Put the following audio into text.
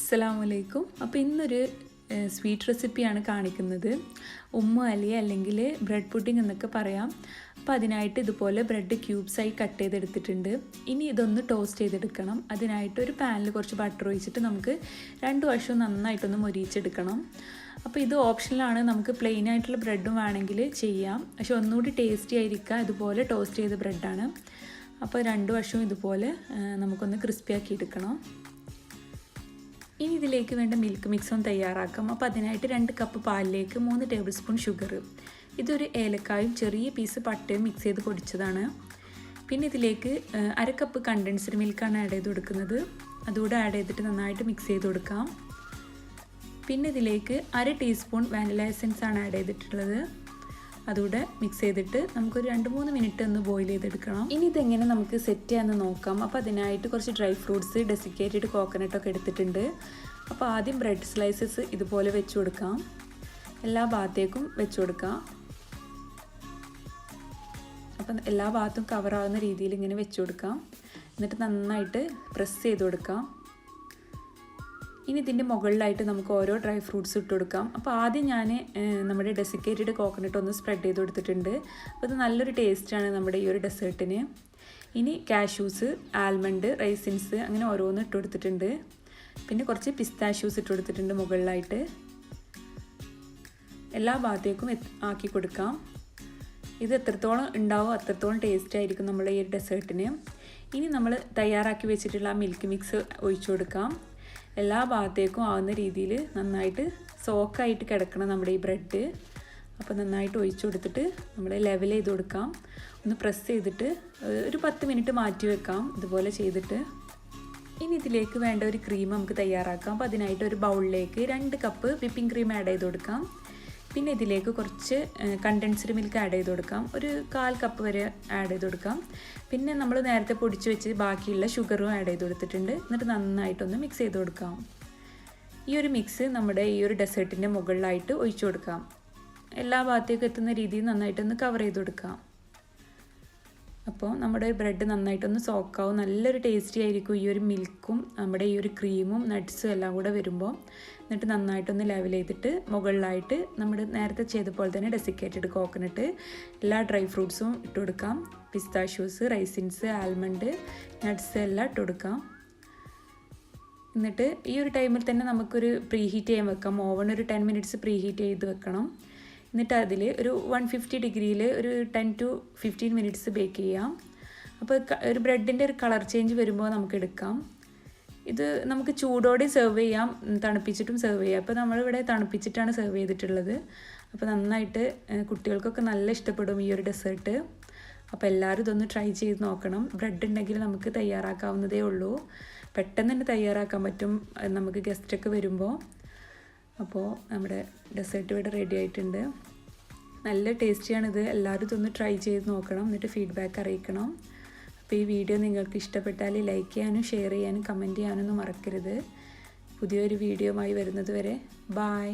അസ്സലാമലൈക്കും. അപ്പോൾ ഇന്നൊരു സ്വീറ്റ് റെസിപ്പിയാണ് കാണിക്കുന്നത്. ഉമ്മ അലി അല്ലെങ്കിൽ ബ്രെഡ് പുഡിംഗ് എന്നൊക്കെ പറയാം. അപ്പോൾ അതിനായിട്ട് ഇതുപോലെ ബ്രെഡ് ക്യൂബ്സായി കട്ട് ചെയ്തെടുത്തിട്ടുണ്ട്. ഇനി ഇതൊന്ന് ടോസ്റ്റ് ചെയ്തെടുക്കണം. അതിനായിട്ട് ഒരു പാനിൽ കുറച്ച് ബട്ടർ ഒഴിച്ചിട്ട് നമുക്ക് രണ്ട് വശവും നന്നായിട്ടൊന്ന് മൊരിയിച്ചെടുക്കണം. അപ്പോൾ ഇത് ഓപ്ഷനിലാണ്, നമുക്ക് പ്ലെയിൻ ആയിട്ടുള്ള ബ്രെഡും വേണമെങ്കിൽ ചെയ്യാം. പക്ഷെ ഒന്നുകൂടി ടേസ്റ്റി ആയിരിക്കുക ഇതുപോലെ ടോസ്റ്റ് ചെയ്ത ബ്രെഡാണ്. അപ്പോൾ രണ്ട് വശവും ഇതുപോലെ നമുക്കൊന്ന് ക്രിസ്പി ആക്കി എടുക്കണം. ഇനി ഇതിലേക്ക് വേണ്ട മിൽക്ക് മിക്സും തയ്യാറാക്കാം. അപ്പോൾ അതിനായിട്ട് 2 കപ്പ് പാലിലേക്ക് 3 ടേബിൾ സ്പൂൺ ഷുഗർ, ഇതൊരു ഏലക്കായും ചെറിയ പീസ് പട്ടയും മിക്സ് ചെയ്ത് പൊടിച്ചതാണ്. പിന്നെ ഇതിലേക്ക് 1/2 കപ്പ് കണ്ടൻസ്ഡ് മിൽക്കാണ് ആഡ് ചെയ്ത് കൊടുക്കുന്നത്. അതുകൂടെ ആഡ് ചെയ്തിട്ട് നന്നായിട്ട് മിക്സ് ചെയ്ത് കൊടുക്കാം. പിന്നെ ഇതിലേക്ക് 1/2 ടീസ്പൂൺ വാനില എസൻസ് ആണ് ആഡ് ചെയ്തിട്ടുള്ളത്. അതുകൂടെ മിക്സ് ചെയ്തിട്ട് നമുക്കൊരു 2-3 മിനിറ്റ് ഒന്ന് ബോയിൽ ചെയ്തെടുക്കണം. ഇനി ഇതെങ്ങനെ നമുക്ക് സെറ്റ് ചെയ്യാമെന്ന് നോക്കാം. അപ്പോൾ അതിനായിട്ട് കുറച്ച് ഡ്രൈ ഫ്രൂട്ട്സ്, ഡെസിക്കേറ്റഡ് കോക്കനട്ടൊക്കെ എടുത്തിട്ടുണ്ട്. അപ്പോൾ ആദ്യം ബ്രെഡ് സ്ലൈസസ് ഇതുപോലെ വെച്ച് കൊടുക്കാം. എല്ലാ ഭാഗത്തേക്കും വെച്ച് കൊടുക്കാം. അപ്പം എല്ലാ ഭാഗത്തും കവറാകുന്ന രീതിയിൽ ഇങ്ങനെ വെച്ച് കൊടുക്കാം. എന്നിട്ട് നന്നായിട്ട് പ്രസ് ചെയ്ത് കൊടുക്കാം. ഇനി ഇതിൻ്റെ മുകളിലായിട്ട് നമുക്ക് ഓരോ ഡ്രൈ ഫ്രൂട്ട്സ് ഇട്ട് കൊടുക്കാം. അപ്പോൾ ആദ്യം ഞാൻ നമ്മുടെ ഡെസിക്കേറ്റഡ് കോക്കനട്ട് ഒന്ന് സ്പ്രെഡ് ചെയ്ത് കൊടുത്തിട്ടുണ്ട്. അപ്പോൾ ഇത് നല്ലൊരു ടേസ്റ്റാണ് നമ്മുടെ ഈ ഒരു ഡെസേർട്ടിന്. ഇനി കാഷ്യൂസ്, ആൽമണ്ട്, റൈസിൻസ് അങ്ങനെ ഓരോന്ന് ഇട്ട് കൊടുത്തിട്ടുണ്ട്. പിന്നെ കുറച്ച് പിസ്താഷ്യൂസ് ഇട്ട് കൊടുത്തിട്ടുണ്ട് മുകളിലായിട്ട്. എല്ലാ ഭാഗത്തേക്കും ആക്കി കൊടുക്കാം. ഇത് എത്രത്തോളം ഉണ്ടാവും അത്രത്തോളം ടേസ്റ്റ് ആയിരിക്കും നമ്മുടെ ഈ ഡെസേർട്ടിന്. ഇനി നമ്മൾ തയ്യാറാക്കി വെച്ചിട്ടുള്ള ആ മിൽക്ക് മിക്സ് ഒഴിച്ചു കൊടുക്കാം. എല്ലാ ഭാഗത്തേക്കും ആവുന്ന രീതിയിൽ നന്നായിട്ട് സോക്കായിട്ട് കിടക്കണം നമ്മുടെ ഈ ബ്രെഡ്. അപ്പോൾ നന്നായിട്ട് ഒഴിച്ചു കൊടുത്തിട്ട് നമ്മൾ ലെവൽ ചെയ്ത് കൊടുക്കാം. ഒന്ന് പ്രസ് ചെയ്തിട്ട് ഒരു 10 മിനിറ്റ് മാറ്റി വെക്കാം ഇതുപോലെ ചെയ്തിട്ട്. ഇനി ഇതിലേക്ക് വേണ്ട ഒരു ക്രീം നമുക്ക് തയ്യാറാക്കാം. അപ്പോൾ അതിനായിട്ട് ഒരു ബൗളിലേക്ക് 2 കപ്പ് വിപ്പിംഗ് ക്രീം ആഡ് ചെയ്ത് കൊടുക്കാം. പിന്നെ ഇതിലേക്ക് കുറച്ച് കണ്ടൻസ്ഡ് മിൽക്ക് ആഡ് ചെയ്ത് കൊടുക്കാം. ഒരു 1/4 കപ്പ് വരെ ആഡ് ചെയ്ത് കൊടുക്കാം. പിന്നെ നമ്മൾ നേരത്തെ പൊടിച്ച് വെച്ച് ബാക്കിയുള്ള ഷുഗറും ആഡ് ചെയ്ത് കൊടുത്തിട്ടുണ്ട്. എന്നിട്ട് നന്നായിട്ടൊന്ന് മിക്സ് ചെയ്ത് കൊടുക്കാം. ഈ ഒരു മിക്സ് നമ്മുടെ ഈ ഒരു ഡെസേർട്ടിൻ്റെ മുകളിലായിട്ട് ഒഴിച്ചു കൊടുക്കാം. എല്ലാ ഭാഗത്തേക്കും എത്തുന്ന രീതിയിൽ നന്നായിട്ടൊന്ന് കവർ ചെയ്ത് കൊടുക്കാം. അപ്പോൾ നമ്മുടെ ബ്രെഡ് നന്നായിട്ടൊന്ന് സോക്കാവും. നല്ലൊരു ടേസ്റ്റി ആയിരിക്കും ഈ ഒരു മിൽക്കും നമ്മുടെ ഈ ഒരു ക്രീമും നട്ട്സും എല്ലാം കൂടെ വരുമ്പോൾ. എന്നിട്ട് നന്നായിട്ടൊന്ന് ലെവൽ ചെയ്തിട്ട് മുകളിലായിട്ട് നമ്മൾ നേരത്തെ ചെയ്ത പോലെ തന്നെ ഡെസിക്കേറ്റഡ് കോക്കനട്ട്, എല്ലാ ഡ്രൈ ഫ്രൂട്ട്സും ഇട്ട് കൊടുക്കാം. പിസ്താഷ്യൂസ്, റൈസിൻസ്, ആൽമണ്ട്, നട്ട്സ് എല്ലാം ഇട്ട് കൊടുക്കാം. എന്നിട്ട് ഈ ഒരു ടൈമിൽ തന്നെ നമുക്കൊരു പ്രീ ഹീറ്റ് ചെയ്യാൻ വെക്കാം. ഓവൺ ഒരു 10 മിനിറ്റ്സ് പ്രീ ഹീറ്റ് ചെയ്ത് വെക്കണം. എന്നിട്ട് അതിൽ ഒരു 150 ഡിഗ്രിയിൽ ഒരു 10 to 15 മിനിറ്റ്സ് ബേക്ക് ചെയ്യാം. അപ്പോൾ ഒരു ബ്രെഡിൻ്റെ ഒരു കളർ ചേഞ്ച് വരുമ്പോൾ നമുക്ക് എടുക്കാം. ഇത് നമുക്ക് ചൂടോടെ സെർവ് ചെയ്യാം, തണുപ്പിച്ചിട്ടും സെർവ് ചെയ്യാം. അപ്പോൾ നമ്മളിവിടെ തണുപ്പിച്ചിട്ടാണ് സെർവ് ചെയ്തിട്ടുള്ളത്. അപ്പോൾ നന്നായിട്ട് കുട്ടികൾക്കൊക്കെ നല്ല ഇഷ്ടപ്പെടും ഈ ഒരു ഡെസേർട്ട്. അപ്പോൾ എല്ലാവരും ഇതൊന്ന് ട്രൈ ചെയ്ത് നോക്കണം. ബ്രെഡ് ഉണ്ടെങ്കിൽ നമുക്ക് തയ്യാറാക്കാവുന്നതേ ഉള്ളൂ. പെട്ടെന്ന് തന്നെ തയ്യാറാക്കാൻ പറ്റും നമുക്ക് ഗസ്റ്റൊക്കെ വരുമ്പോൾ. അപ്പോൾ നമ്മുടെ ഡെസേർട്ട് ഇവിടെ റെഡി ആയിട്ടുണ്ട്. നല്ല ടേസ്റ്റിയാണിത്. എല്ലാവരും ഇതൊന്ന് ട്രൈ ചെയ്ത് നോക്കണം. എന്നിട്ട് ഫീഡ്ബാക്ക് അറിയിക്കണം. അപ്പോൾ ഈ വീഡിയോ നിങ്ങൾക്ക് ഇഷ്ടപ്പെട്ടാൽ ലൈക്ക് ചെയ്യാനും ഷെയർ ചെയ്യാനും കമൻറ്റ് ചെയ്യാനൊന്നും മറക്കരുത്. പുതിയൊരു വീഡിയോയുമായി വരുന്നത് വരെ ബായ്.